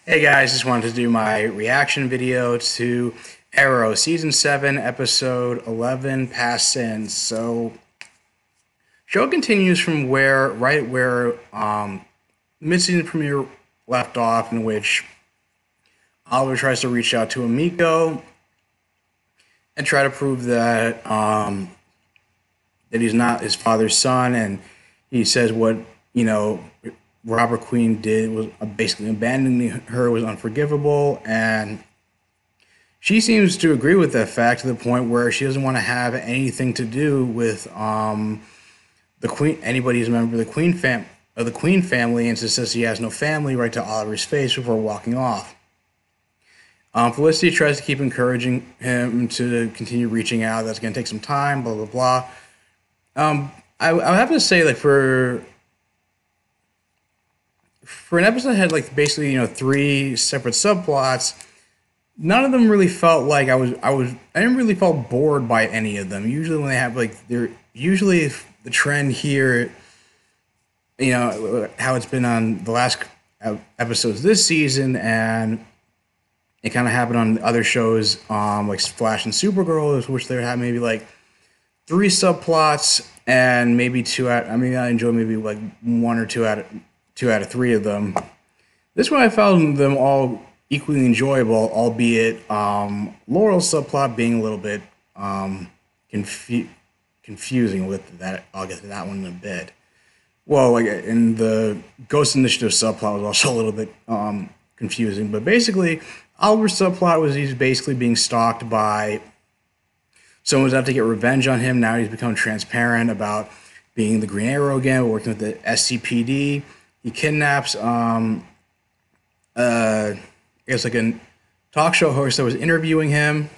Hey guys, just wanted to do my reaction video to Arrow Season 7, Episode 11, Past Sins. So, show continues from where mid-season premiere left off, in which Oliver tries to reach out to Emiko and try to prove that he's not his father's son, and he says what Robert Queen did was basically abandoning her was unforgivable, and she seems to agree with that fact to the point where she doesn't want to have anything to do with the Queen, anybody who's a member of the Queen family, and just says he has no family right to Oliver's face before walking off. Felicity tries to keep encouraging him to continue reaching out. That's going to take some time, blah blah blah. I have to say, like, for an episode that had like basically three separate subplots, none of them really felt like I didn't really felt bored by any of them. Usually when they have like they're usually the trend here, how it's been on the last episodes this season, and it kind of happened on other shows like Flash and Supergirl, which they had maybe like three subplots and maybe two out. I mean, I enjoy maybe like one or two out of three of them. This one I found them all equally enjoyable, albeit Laurel's subplot being a little bit confusing with that. I'll get to that one in a bit. Well, like in the Ghost Initiative subplot was also a little bit confusing, but basically Oliver's subplot was he's basically being stalked by someone's out to get revenge on him. Now he's become transparent about being the Green Arrow again, working with the SCPD. He kidnaps, I guess like a talk show host that was interviewing him,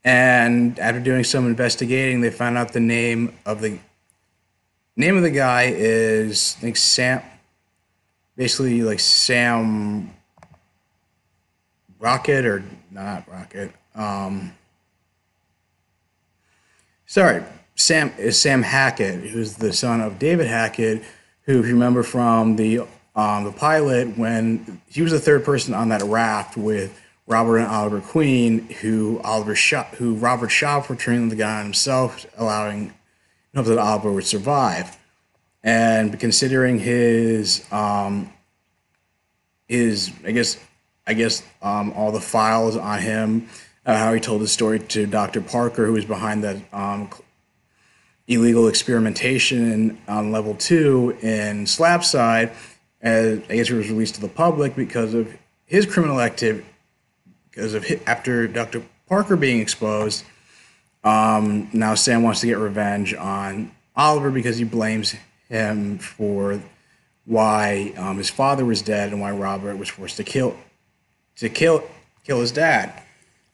and after doing some investigating, they found out the name of the guy is, I think, Sam, basically like Sam Rocket, or not Rocket. Sam Hackett, who's the son of David Hackett, who, if you remember from the pilot, when he was the third person on that raft with Robert and Oliver Queen, who Robert shot for turning the gun on himself, allowing hope that Oliver would survive. And considering his I guess all the files on him, how he told the story to Dr. Parker, who was behind that illegal experimentation on level 2 in Slapside, as I guess it was released to the public because of his criminal activity. After Dr. Parker being exposed, now Sam wants to get revenge on Oliver because he blames him for why his father was dead and why Robert was forced to kill his dad.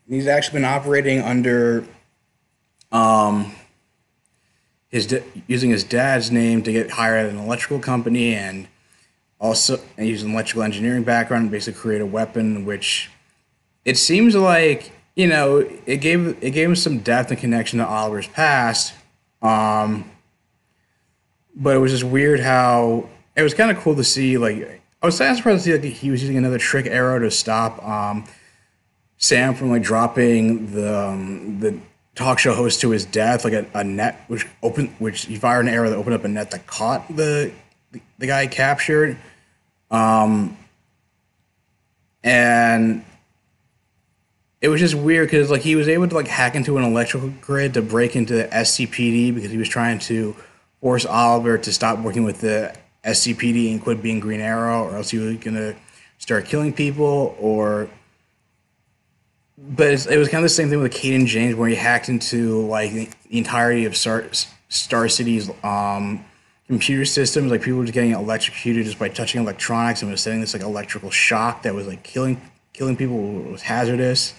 And he's actually been operating under using his dad's name to get hired at an electrical company, and also use an electrical engineering background and basically create a weapon, which it seems like it gave him some depth and connection to Oliver's past. But it was just weird how it was kind of cool to see. Like, I was kind of surprised to see like he was using another trick arrow to stop Sam from like dropping the talk show host to his death, like a net which he fired an arrow that opened up a net that caught the guy he captured. And it was just weird because like he was able to like hack into an electrical grid to break into the SCPD because he was trying to force Oliver to stop working with the SCPD and quit being Green Arrow, or else he was gonna start killing people. But it was kind of the same thing with Caden James, where he hacked into like the entirety of Star City's computer systems. Like, people were just getting electrocuted just by touching electronics, and was sending this like electrical shock that was like killing people. It was hazardous.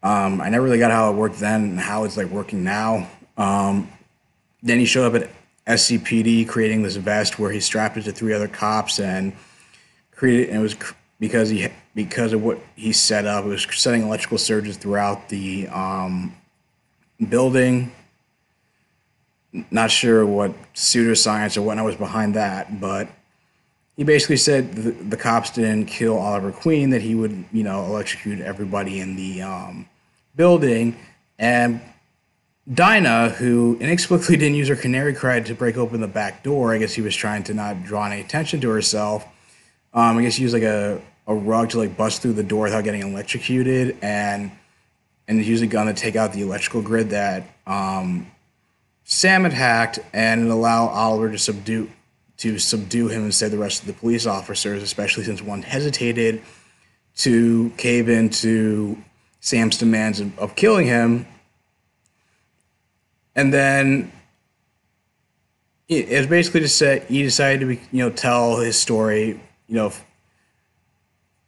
I never really got how it worked then and how it's like working now. Then he showed up at SCPD creating this vest where he strapped it to 3 other cops and created. And it was because of what he set up. It was setting electrical surges throughout the building. Not sure what pseudoscience or whatnot was behind that, but he basically said the cops didn't kill Oliver Queen, that he would, electrocute everybody in the building. And Dinah, who inexplicably didn't use her canary cry to break open the back door, I guess he was trying to not draw any attention to herself. I guess he used like a rug to like bust through the door without getting electrocuted, and used a gun to take out the electrical grid that Sam had hacked, and allow Oliver to subdue him and save the rest of the police officers, especially since one hesitated to cave into Sam's demands of killing him. And then it was basically just said he decided to tell his story,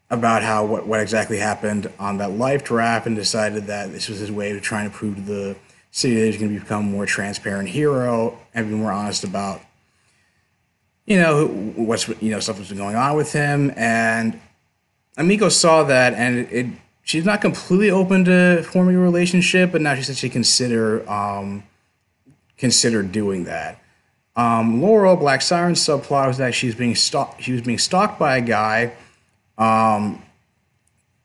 about how what exactly happened on that life draft, and decided that this was his way of trying to prove to the city that he was going to become a more transparent hero and be more honest about what's stuff that's been going on with him. And Amiko saw that, and she's not completely open to forming a relationship, but now she said she consider doing that. Laurel, Black Siren's subplot was that she was being stalked by a guy known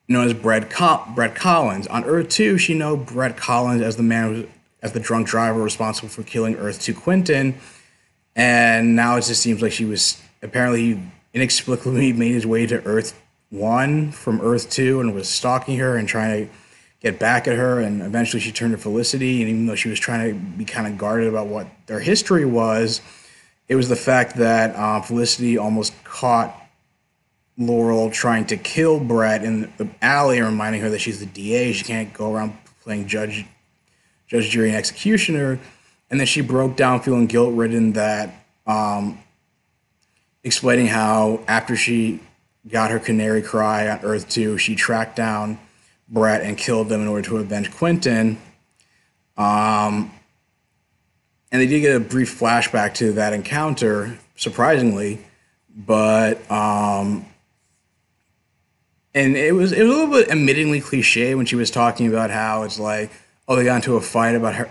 as Brett Collins. On Earth 2, she knew Brett Collins as the drunk driver responsible for killing Earth 2 Quentin. And now it just seems like she was apparently inexplicably made his way to Earth 1 from Earth 2 and was stalking her and trying to get back at her. And eventually she turned to Felicity. And even though she was trying to be kind of guarded about what their history was, it was the fact that Felicity almost caught Laurel trying to kill Brett in the alley, reminding her that she's the DA. She can't go around playing judge, jury, and executioner. And then she broke down feeling guilt-ridden, that explaining how after she got her canary cry on Earth 2, she tracked down Brett and killed them in order to avenge Quentin. And they did get a brief flashback to that encounter, surprisingly, but and it was a little bit admittingly cliche when she was talking about how it's like, oh, they got into a fight about her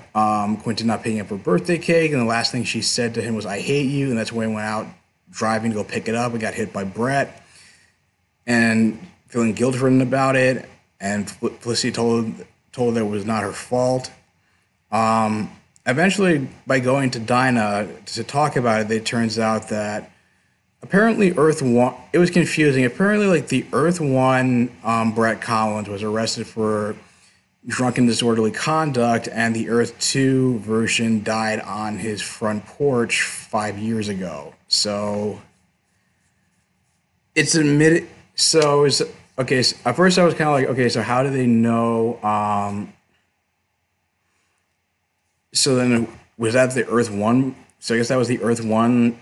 Quentin not picking up her birthday cake, and the last thing she said to him was, "I hate you," and that's when he went out driving to go pick it up and got hit by Brett, and feeling guilt-ridden about it. And Felicity told her it was not her fault. Eventually, by going to Dinah to talk about it turns out that apparently Earth 1, it was confusing. Apparently, like, the Earth 1 Brett Collins was arrested for drunken disorderly conduct, and the Earth 2 version died on his front porch 5 years ago. So it's admitted. So it's okay. So at first, I was kind of like, okay, so how do they know? So then, was that the Earth 1? So I guess that was the Earth 1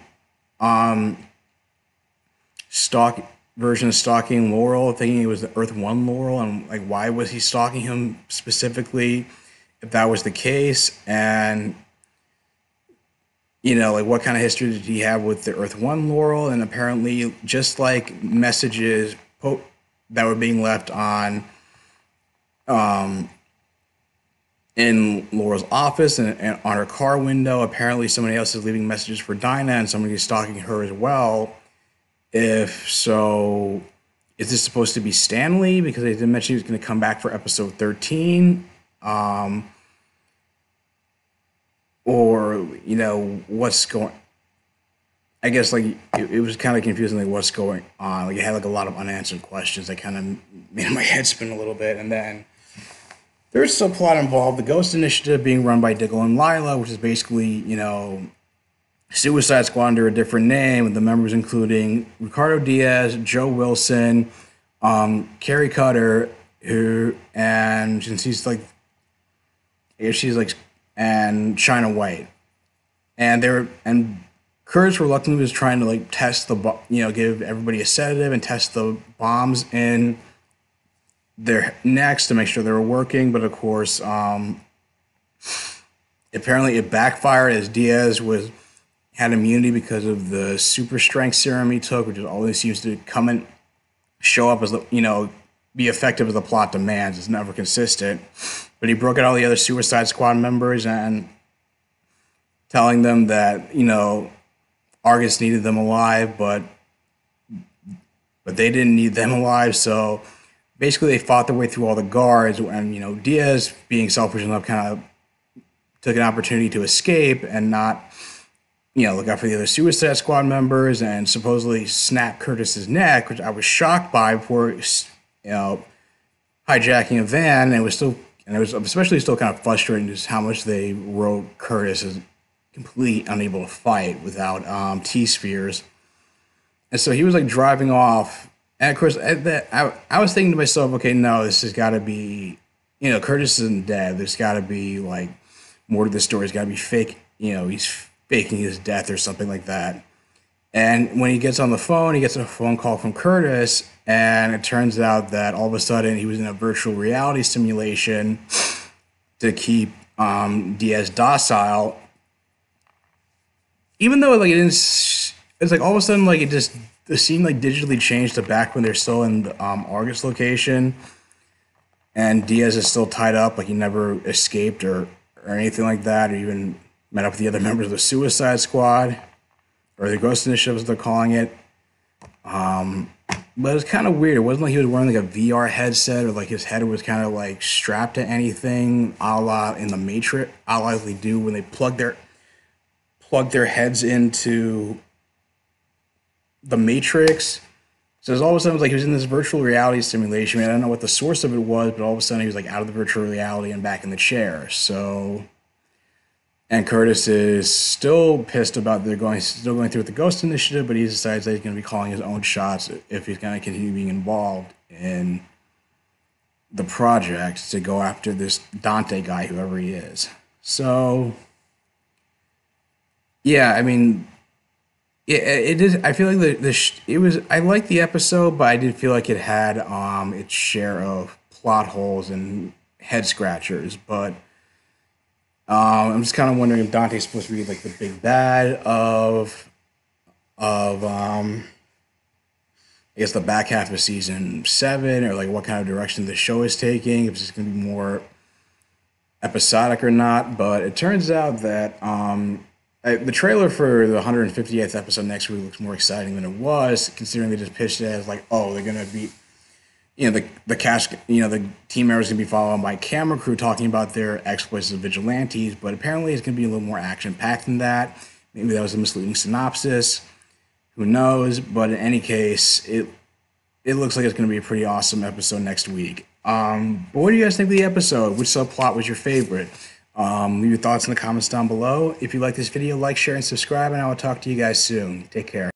version of stalking Laurel, thinking it was the Earth 1 Laurel, and like, why was he stalking him specifically if that was the case? And like, what kind of history did he have with the Earth 1 Laurel? And apparently, just like messages that were being left on in Laurel's office and on her car window, apparently somebody else is leaving messages for Dinah, and somebody is stalking her as well. If so, is this supposed to be Stanley? Because they did mention he was going to come back for episode 13. Or, what's going... I guess, like, it was kind of confusing, like, what's going on. Like, it had, like, a lot of unanswered questions that kind of made my head spin a little bit. And then there's still plot involved. The Ghost Initiative being run by Diggle and Lila, which is basically, Suicide Squad under a different name, with the members including Ricardo Diaz, Joe Wilson, Carrie Cutter, and she's like, and China White, and Curtis reluctantly was trying to like test give everybody a sedative and test the bombs in their necks to make sure they were working, but of course, apparently it backfired, as Diaz had immunity because of the super strength serum he took, which always seems to come and show up as be effective as the plot demands. It's never consistent. But he broke out all the other Suicide Squad members and telling them that Argus needed them alive, but but they didn't need them alive. So basically, they fought their way through all the guards, and Diaz, being selfish enough, kind of took an opportunity to escape and not look out for the other Suicide Squad members, and supposedly snap Curtis's neck, which I was shocked by before, hijacking a van. And it was especially still kind of frustrating just how much they wrote Curtis as completely unable to fight without T-spheres. And so he was like driving off, and of course, I was thinking to myself, okay, no, this has got to be, Curtis isn't dead. There's got to be like more to the story. It's got to be fake. He's faking his death or something like that. And when he gets on the phone, he gets a phone call from Curtis, and it turns out that all of a sudden he was in a virtual reality simulation to keep Diaz docile. Even though like it's like all of a sudden like the scene like digitally changed to back when they're still in the Argus location, and Diaz is still tied up, like he never escaped or anything like that, or even met up with the other members of the Suicide Squad, or the Ghost Initiative, as they're calling it. But it was kind of weird. It wasn't like he was wearing like a VR headset, or like his head was kind of like strapped to anything, a la in the Matrix, a la they do when they plug their heads into the Matrix. So it was all of a sudden, it was like he was in this virtual reality simulation. I don't know what the source of it was, but all of a sudden he was like out of the virtual reality and back in the chair. So, and Curtis is still pissed about still going through with the Ghost Initiative, but he decides that he's going to be calling his own shots if he's going to continue being involved in the project to go after this Dante guy, whoever he is. So, yeah, I mean, it is. I feel like it was. I liked the episode, but I did feel like it had its share of plot holes and head scratchers. But I'm just kind of wondering if Dante's supposed to be like the big bad of I guess the back half of season 7, or like what kind of direction the show is taking. If it's going to be more episodic or not. But it turns out that the trailer for the 150th episode next week looks more exciting than it was, considering they just pitched it as like, oh, they're gonna be, the cast, the team members gonna be followed by camera crew talking about their exploits as vigilantes. But apparently, it's gonna be a little more action packed than that. Maybe that was a misleading synopsis. Who knows? But in any case, it looks like it's gonna be a pretty awesome episode next week. But what do you guys think of the episode? Which subplot was your favorite? Leave your thoughts in the comments down below. If you like this video, like, share, and subscribe, and I will talk to you guys soon. Take care.